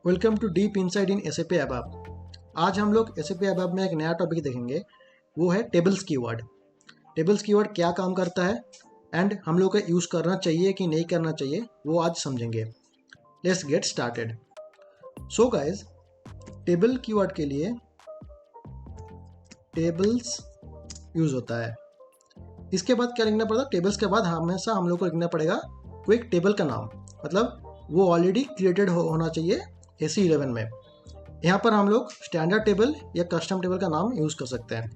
Welcome to deep inside in SAP ABAP। आज हम लोग एसएपी ABAP में एक नया टॉपिक देखेंगे, वो है टेबल्स कीवर्ड। टेबल्स कीवर्ड क्या काम करता है एंड हम लोग को यूज़ करना चाहिए कि नहीं करना चाहिए, वो आज समझेंगे। Let's get started. So guys, table keyword के लिए टेबल्स यूज़ होता है। इसके बाद क्या लिखना पड़ता है? टेबल्स के बाद हमेशा हम लोग को लिखना पड़ेगा कोई एक टेबल का नाम, मतलब वो ऑलरेडी क्रिएटेड होना चाहिए AC11 में। यहाँ पर हम लोग स्टैंडर्ड टेबल या कस्टम टेबल का नाम यूज़ कर सकते हैं।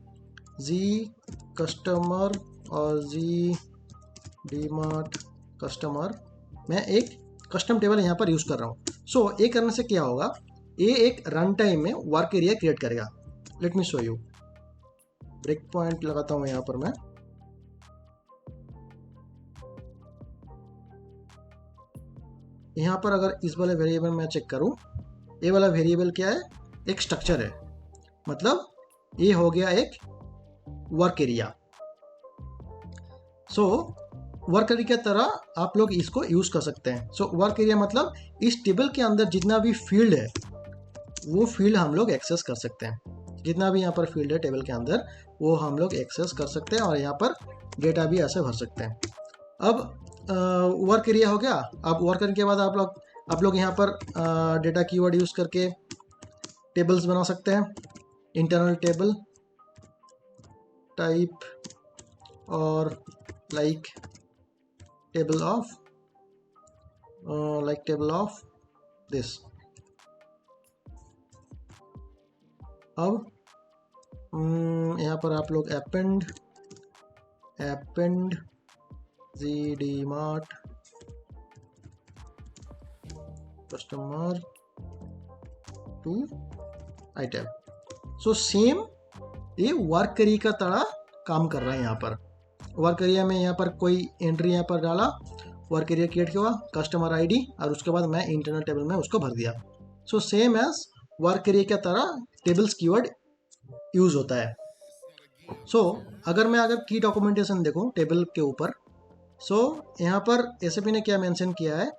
जी कस्टमर और जी डीमार्ट कस्टमर, मैं एक कस्टम टेबल यहाँ पर यूज़ कर रहा हूँ। सो ये करने से क्या होगा, ये एक रन टाइम में वर्क एरिया क्रिएट करेगा। Let me show you. Break point लगाता हूँ यहाँ पर मैं। यहाँ पर अगर इस वाले वेरिएबल में चेक करूँ, ये वाला वेरिएबल क्या है? एक स्ट्रक्चर है, मतलब ये हो गया एक work area. So work area की तरह आप लोग इसको यूज़ कर सकते हैं। सो वर्क एरिया मतलब इस टेबल के अंदर जितना भी फील्ड है वो फील्ड हम लोग एक्सेस कर सकते हैं। जितना भी यहाँ पर फील्ड है टेबल के अंदर वो हम लोग एक्सेस कर सकते हैं और यहाँ पर डेटा भी ऐसे भर सकते हैं। अब वर्क एरिया हो गया। अब वर्क करने के बाद आप लोग यहाँ पर डेटा कीवर्ड यूज़ करके टेबल्स बना सकते हैं। इंटरनल टेबल टाइप और लाइक टेबल ऑफ दिस। अब यहाँ पर आप लोग append G DMart customer to item. So same ये वर्क एरिया का तरह काम कर रहा है। यहाँ पर वर्क एरिया में यहाँ पर कोई एंट्री यहाँ पर डाला, वर्क एरिया क्रिएट हुआ, कस्टमर आईडी, और उसके बाद मैं इंटरनल टेबल में उसको भर दिया। So same as work area की तरह टेबल्स कीवर्ड यूज़ होता है। सो अगर की डॉक्यूमेंटेशन देखूँ टेबल के ऊपर, सो यहाँ पर एसएपी ने क्या मेंशन किया है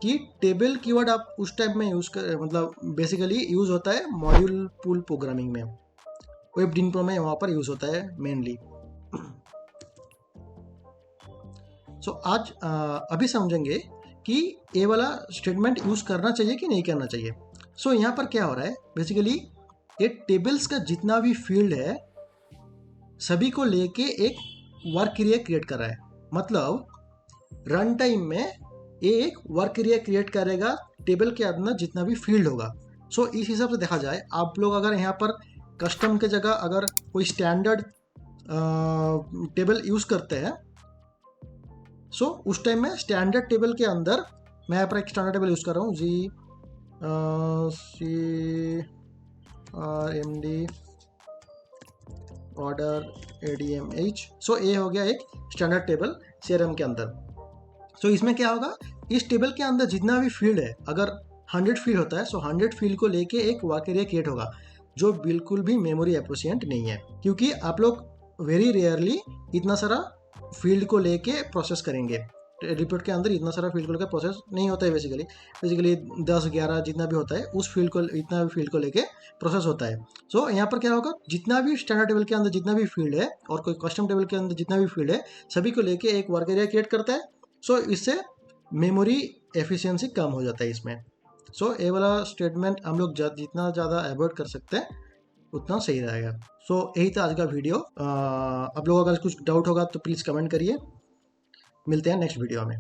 कि टेबल कीवर्ड आप उस टाइप में यूज़ कर, मतलब बेसिकली यूज़ होता है मॉड्यूल पूल प्रोग्रामिंग में, वेब डिनप्रो में वहाँ पर यूज़ होता है मेनली। सो आज अभी समझेंगे कि ये वाला स्टेटमेंट यूज़ करना चाहिए कि नहीं करना चाहिए। सो यहाँ पर क्या हो रहा है, बेसिकली ये टेबल्स का जितना भी फील्ड है सभी को लेके एक वर्क एरिया क्रिएट कर रहा है। मतलब रन टाइम में ये एक वर्क एरिया क्रिएट करेगा टेबल के अंदर जितना भी फील्ड होगा। सो इस हिसाब से देखा जाए, आप लोग अगर यहाँ पर कस्टम के जगह अगर कोई स्टैंडर्ड टेबल यूज़ करते हैं, सो उस टाइम में स्टैंडर्ड टेबल के अंदर मैं यहाँ पर एक स्टैंडर्ड टेबल यूज़ कर रहा हूँ, CRMD ऑर्डर ADMH। सो ये हो गया एक स्टैंडर्ड टेबल CRM के अंदर। सो इसमें क्या होगा, इस टेबल के अंदर जितना भी फील्ड है, अगर 100 फील्ड होता है, सो 100 फील्ड को लेके एक वर्क एरिया क्रिएट होगा, जो बिल्कुल भी मेमोरी एफिशिएंट नहीं है, क्योंकि आप लोग वेरी रेयरली इतना सारा फील्ड को लेके प्रोसेस करेंगे। रिपोर्ट के अंदर इतना सारा फील्ड को लेकर प्रोसेस नहीं होता है। बेसिकली 10-11 जितना भी होता है उस फील्ड को, इतना भी फील्ड को लेके प्रोसेस होता है। सो यहाँ पर क्या होगा, जितना भी स्टैंडर्ड टेबल के अंदर जितना भी फील्ड है और कोई कस्टम टेबल के अंदर जितना भी फील्ड है, सभी को लेके एक वर्क एरिया क्रिएट करता है। सो इससे मेमोरी एफिशिएंसी कम हो जाता है इसमें। सो ये वाला स्टेटमेंट हम लोग जितना ज़्यादा अवॉइड कर सकते हैं उतना सही रहेगा। सो यही था आज का वीडियो। आप लोगों को अगर कुछ डाउट होगा तो प्लीज़ कमेंट करिए। मिलते हैं नेक्स्ट वीडियो में।